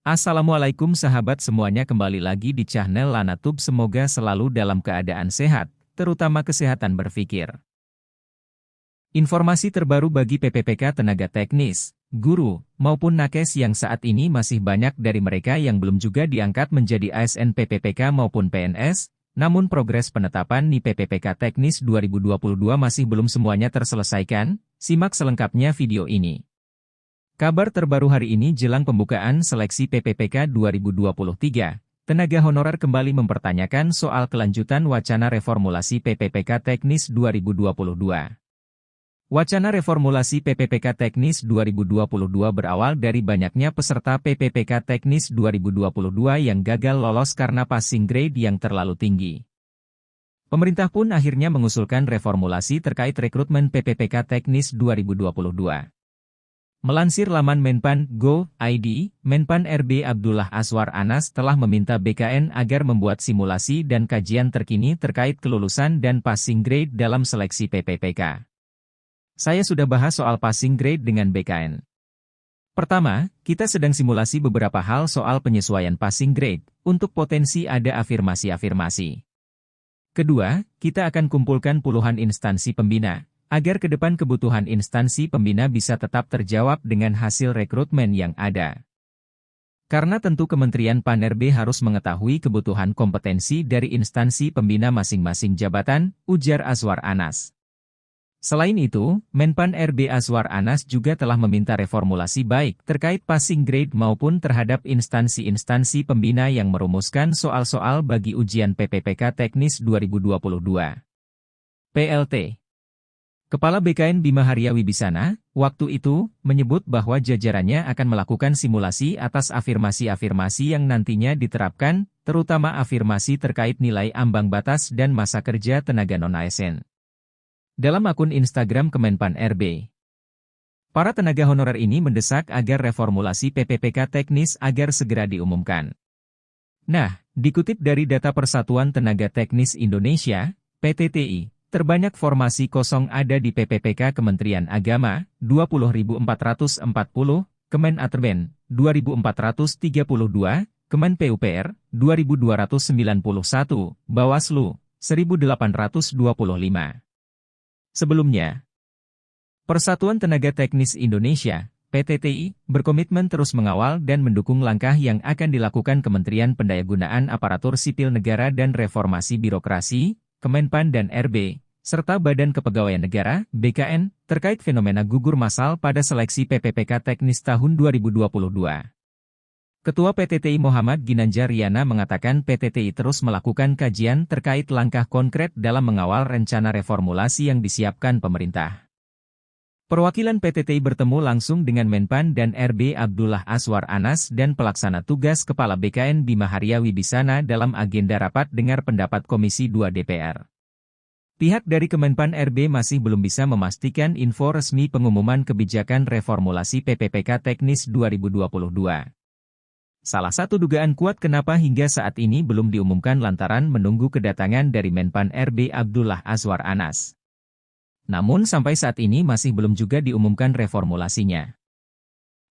Assalamualaikum sahabat semuanya, kembali lagi di channel Lanatub. Semoga selalu dalam keadaan sehat, terutama kesehatan berpikir. Informasi terbaru bagi PPPK tenaga teknis, guru, maupun nakes yang saat ini masih banyak dari mereka yang belum juga diangkat menjadi ASN PPPK maupun PNS, namun progres penetapan NI PPPK Teknis 2022 masih belum semuanya terselesaikan. Simak selengkapnya video ini. Kabar terbaru hari ini jelang pembukaan seleksi PPPK 2023, tenaga honorer kembali mempertanyakan soal kelanjutan wacana reformulasi PPPK Teknis 2022. Wacana reformulasi PPPK Teknis 2022 berawal dari banyaknya peserta PPPK Teknis 2022 yang gagal lolos karena passing grade yang terlalu tinggi. Pemerintah pun akhirnya mengusulkan reformulasi terkait rekrutmen PPPK Teknis 2022. Melansir laman Menpan.go.id, Menpan RB Abdullah Azwar Anas telah meminta BKN agar membuat simulasi dan kajian terkini terkait kelulusan dan passing grade dalam seleksi PPPK. Saya sudah bahas soal passing grade dengan BKN. Pertama, kita sedang simulasi beberapa hal soal penyesuaian passing grade, untuk potensi ada afirmasi-afirmasi. Kedua, kita akan kumpulkan puluhan instansi pembina, agar ke depan kebutuhan instansi pembina bisa tetap terjawab dengan hasil rekrutmen yang ada. Karena tentu Kementerian Pan-RB harus mengetahui kebutuhan kompetensi dari instansi pembina masing-masing jabatan, ujar Azwar Anas. Selain itu, Menpan RB Azwar Anas juga telah meminta reformulasi baik terkait passing grade maupun terhadap instansi-instansi pembina yang merumuskan soal-soal bagi ujian PPPK Teknis 2022. PLT Kepala BKN Bima Arya Wibisana, waktu itu, menyebut bahwa jajarannya akan melakukan simulasi atas afirmasi-afirmasi yang nantinya diterapkan, terutama afirmasi terkait nilai ambang batas dan masa kerja tenaga non-ASN. Dalam akun Instagram Kemenpan RB, para tenaga honorer ini mendesak agar reformulasi PPPK Teknis agar segera diumumkan. Nah, dikutip dari data Persatuan Tenaga Teknis Indonesia, PTTI, terbanyak formasi kosong ada di PPPK Kementerian Agama, 20.440, Kemenatrbén, 2.432, Kemen PUPR, 2.291, Bawaslu, 1.825. Sebelumnya, Persatuan Tenaga Teknis Indonesia, PTTI, berkomitmen terus mengawal dan mendukung langkah yang akan dilakukan Kementerian Pendayagunaan Aparatur Sipil Negara dan Reformasi Birokrasi, Kemenpan dan RB, serta Badan Kepegawaian Negara, BKN, terkait fenomena gugur massal pada seleksi PPPK Teknis tahun 2022. Ketua PTTI Muhammad Ginanjar Riyana mengatakan PTTI terus melakukan kajian terkait langkah konkret dalam mengawal rencana reformulasi yang disiapkan pemerintah. Perwakilan PTTI bertemu langsung dengan Menpan dan RB Abdullah Azwar Anas dan Pelaksana Tugas Kepala BKN Bima Arya Wibisana dalam agenda rapat dengar pendapat Komisi 2 DPR. Pihak dari Kemenpan RB masih belum bisa memastikan info resmi pengumuman kebijakan reformulasi PPPK Teknis 2022. Salah satu dugaan kuat kenapa hingga saat ini belum diumumkan lantaran menunggu kedatangan dari Menpan RB Abdullah Azwar Anas. Namun sampai saat ini masih belum juga diumumkan reformulasinya.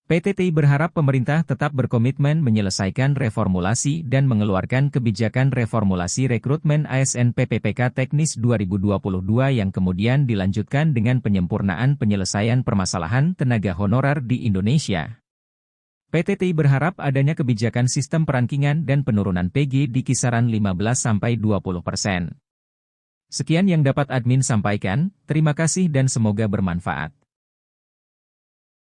PTTI berharap pemerintah tetap berkomitmen menyelesaikan reformulasi dan mengeluarkan kebijakan reformulasi rekrutmen ASN PPPK Teknis 2022 yang kemudian dilanjutkan dengan penyempurnaan penyelesaian permasalahan tenaga honorer di Indonesia. PTTI berharap adanya kebijakan sistem perankingan dan penurunan PG di kisaran 15-20%. Sekian yang dapat admin sampaikan, terima kasih dan semoga bermanfaat.